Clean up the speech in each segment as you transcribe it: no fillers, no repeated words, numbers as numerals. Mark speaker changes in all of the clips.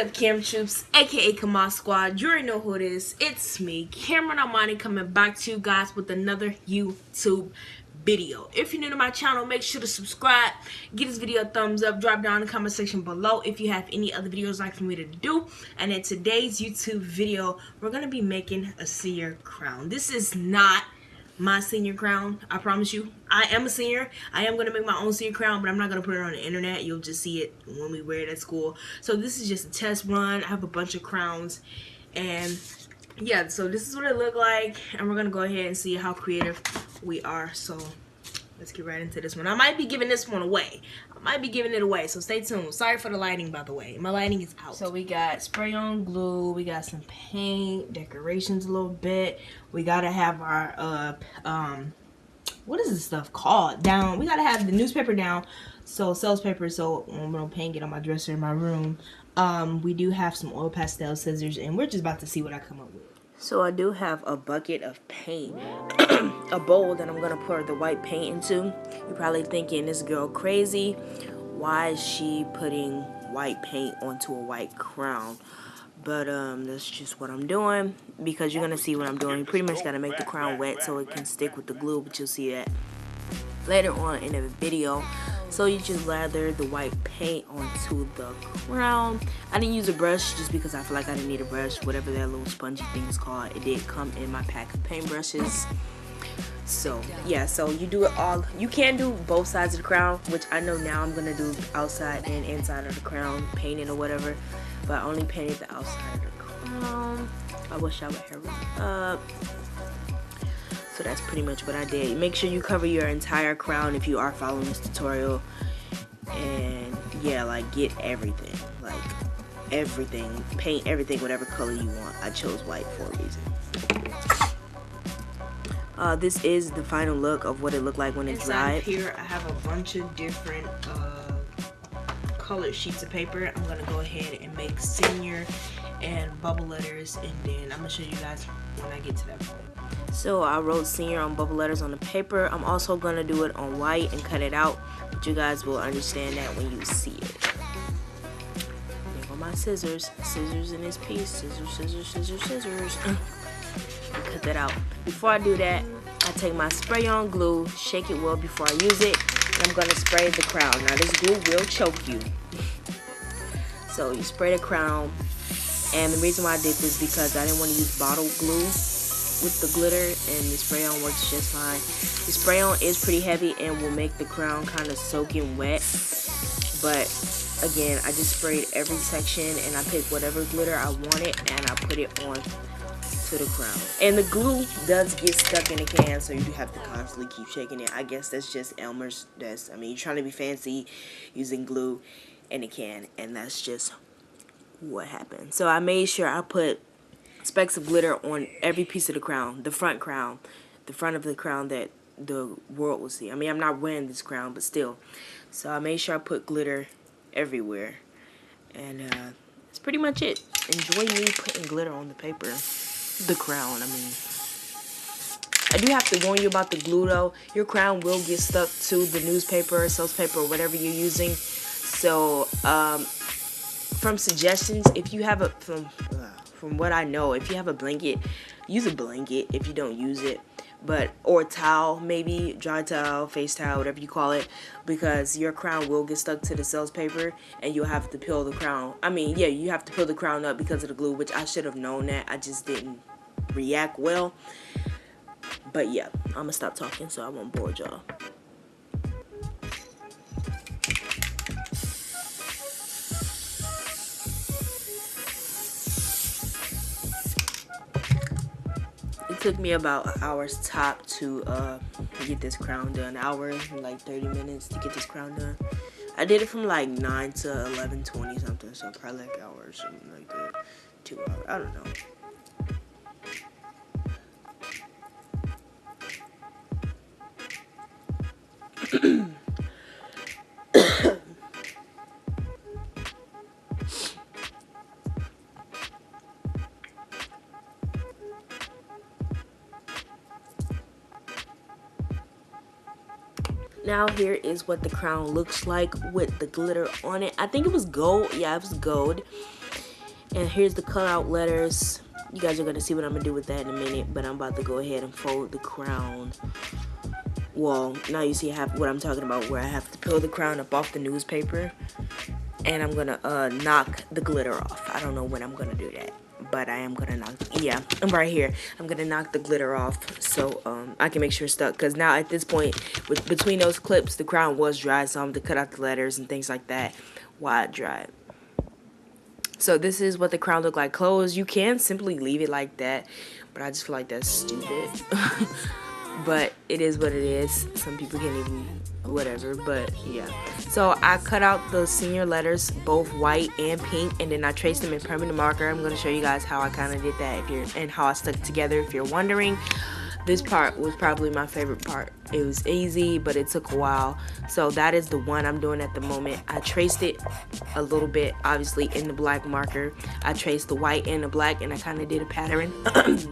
Speaker 1: up, Cam Troops, aka Kama Squad? You already know who it is. It's me, Cameron Armani, coming back to you guys with another YouTube video. If you're new to my channel, make sure to subscribe, give this video a thumbs up, drop down in the comment section below if you have any other videos like for me to do. And in today's YouTube video, we're gonna be making a senior crown. This is not my senior crown, I promise you. I am a senior. I am gonna make my own senior crown, but I'm not gonna put it on the internet. You'll just see it when we wear it at school. So this is just a test run. I have a bunch of crowns, and yeah, so this is what it looked like, and we're gonna go ahead and see how creative we are. So let's get right into this one. I might be giving this one away. I might be giving it away, so stay tuned. Sorry for the lighting, by the way. My lighting is out. So we got spray on glue, we got some paint, decorations a little bit. We gotta have our what is this stuff called? Down. We gotta have the newspaper down. So sales paper, so I'm gonna paint it on my dresser in my room. We do have some oil pastel scissors, and we're just about to see what I come up with. So I do have a bucket of paint, a bowl that I'm gonna pour the white paint into. You're probably thinking, this girl crazy. Why is she putting white paint onto a white crown? But that's just what I'm doing, because you're gonna see what I'm doing. You pretty much gotta make the crown wet so it can stick with the glue, but you'll see that later on in the video. So you just lather the white paint onto the crown. I didn't use a brush just because I feel like I didn't need a brush, whatever that little spongy thing is called. It did come in my pack of paintbrushes. So yeah, so you do it all. You can do both sides of the crown, which I know now I'm gonna do outside and inside of the crown, painting or whatever. But I only painted the outside of the crown. I wish I would hurry up. So that's pretty much what I did. Make sure you cover your entire crown if you are following this tutorial. And yeah, like get everything. Like everything. Paint everything whatever color you want. I chose white for a reason. This is the final look of what it looked like when it dried. Here I have a bunch of different colored sheets of paper. I'm gonna go ahead and make senior and bubble letters, and then I'm gonna show you guys when I get to that point. So I wrote senior on bubble letters on the paper. I'm also gonna do it on white and cut it out, but you guys will understand that when you see it. There go my scissors. Scissors in this piece. Scissors, scissors, scissors, scissors. Cut that out. Before I do that, I take my spray on glue, shake it well before I use it, and I'm gonna spray the crown. Now this glue will choke you. So you spray the crown, and the reason why I did this because I didn't want to use bottle glue with the glitter, and the spray on works just fine. The spray on is pretty heavy and will make the crown kind of soaking wet, but again, I just sprayed every section and I picked whatever glitter I wanted and I put it on to the crown. And the glue does get stuck in the can, so you do have to constantly keep shaking it. I guess that's just Elmer's. I mean, you're trying to be fancy using glue in a can, and that's just what happened. So I made sure I put specks of glitter on every piece of the crown, the front of the crown that the world will see. I mean, I'm not wearing this crown, but still. So I made sure I put glitter everywhere, and that's pretty much it. Enjoy me putting glitter on the paper. The crown, I mean. I do have to warn you about the glue though. Your crown will get stuck to the newspaper, sales paper, or whatever you're using. So, from suggestions, if you have a, from what I know, if you have a blanket, use a blanket if you don't use it. But, or a towel, maybe, dry towel, face towel, whatever you call it, because your crown will get stuck to the sales paper and you'll have to peel the crown. I mean, yeah, you have to peel the crown up because of the glue, which I should have known that. I just didn't react well. But yeah, I'm gonna stop talking so I won't bore y'all. It took me about an hour's top to get this crown done. An hour and like 30 minutes to get this crown done. I did it from like 9 to 11:20 something, so probably like an hour or something like that. 2 hours, I don't know. Now here is what the crown looks like with the glitter on it. I think it was gold. Yeah, it was gold. And here's the cutout letters. You guys are going to see what I'm going to do with that in a minute, but I'm about to go ahead and fold the crown. Well, now you see what I'm talking about, where I have to peel the crown up off the newspaper. And I'm going to knock the glitter off. I don't know when I'm going to do that, but I am going to knock, yeah, I'm right here. I'm going to knock the glitter off so I can make sure it's stuck. Because now at this point, between those clips, the crown was dry, so I'm going to cut out the letters and things like that while it dried. So this is what the crown looked like closed. You can simply leave it like that, but I just feel like that's stupid. But it is what it is. Some people can't even, whatever, but yeah. So I cut out the senior letters, both white and pink, and then I traced them in permanent marker. I'm going to show you guys how I kind of did that and how I stuck it together if you're wondering. This part was probably my favorite part. It was easy, but it took a while. So that is the one I'm doing at the moment. I traced it a little bit, obviously, in the black marker. I traced the white and the black, and I kind of did a pattern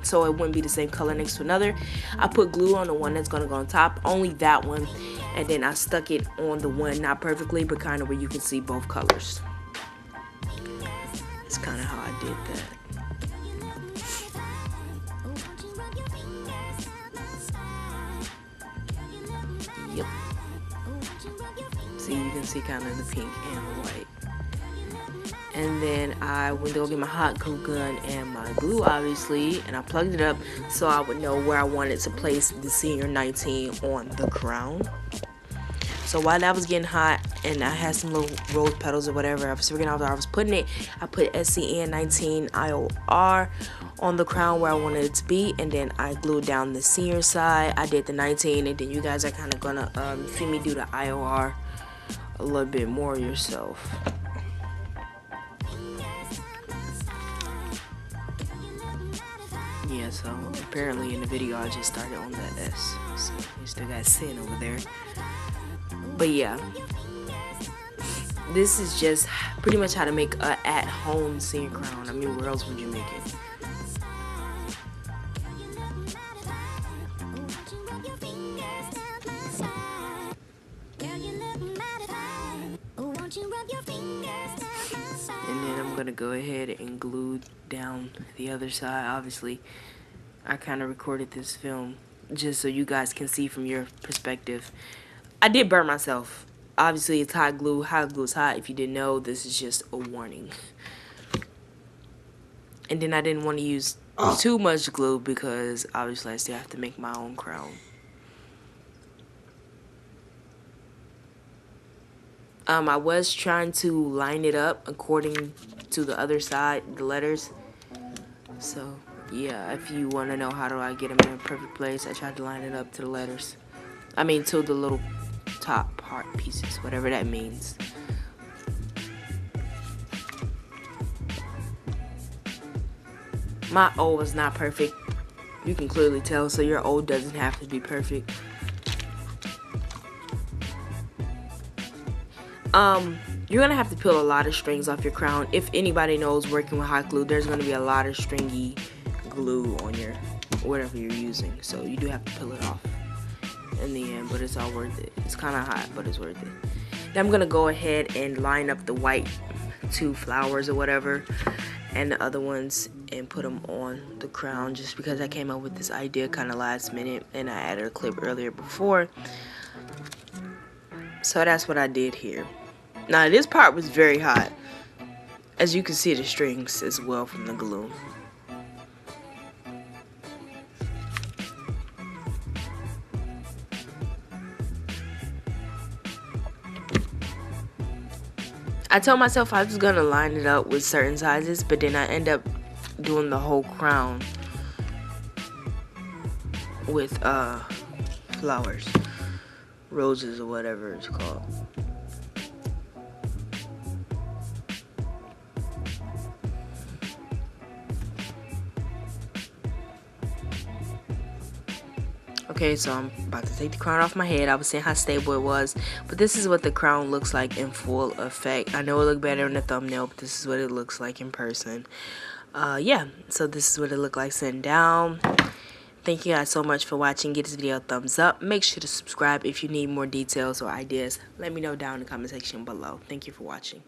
Speaker 1: so it wouldn't be the same color next to another. I put glue on the one that's going to go on top, only that one, and then I stuck it on the one, not perfectly, but kind of where you can see both colors. That's kind of how I did that. Yep. See, you can see kind of the pink and the white. And then I went to go get my hot glue gun and my glue, obviously, and I plugged it up so I would know where I wanted to place the Senior 19 on the crown. So while that was getting hot and I had some little rose petals or whatever, I was figuring out where I was putting it. I put SCN 19 IOR on the crown where I wanted it to be, and then I glued down the senior side. I did the 19, and then you guys are kind of gonna see me do the IOR a little bit more yourself. Yeah, so apparently in the video I just started on that S, so we still got sin over there. But yeah, this is just pretty much how to make a at-home senior crown. I mean, where else would you make it? And then I'm gonna go ahead and glue down the other side. Obviously, I kind of recorded this film just so you guys can see from your perspective. I did burn myself. Obviously, it's hot glue. Hot glue is hot. If you didn't know, this is just a warning. And then I didn't want to use too much glue because obviously I still have to make my own crown. I was trying to line it up according to the other side, the letters. So, yeah, if you want to know how do I get them in a perfect place, I tried to line it up to the letters. I mean, to the little top part pieces, whatever that means. My O was not perfect. You can clearly tell, so your O doesn't have to be perfect. You're gonna have to peel a lot of strings off your crown. If anybody knows working with hot glue, there's gonna be a lot of stringy glue on your whatever you're using. So you do have to peel it off in the end, but it's all worth it. It's kind of hot, but it's worth it. Then I'm gonna go ahead and line up the white 2 flowers or whatever and the other ones and put them on the crown, just because I came up with this idea kind of last minute and I added a clip earlier before. So that's what I did here. Now this part was very hot, as you can see the strings as well from the glue. I told myself I was gonna line it up with certain sizes, but then I end up doing the whole crown with flowers, roses or whatever it's called. Okay, so I'm about to take the crown off my head. I was saying how stable it was, but this is what the crown looks like in full effect. I know it looked better in the thumbnail, but this is what it looks like in person. Yeah, so this is what it looked like sitting down. Thank you guys so much for watching. Give this video a thumbs up. Make sure to subscribe if you need more details or ideas. Let me know down in the comment section below. Thank you for watching.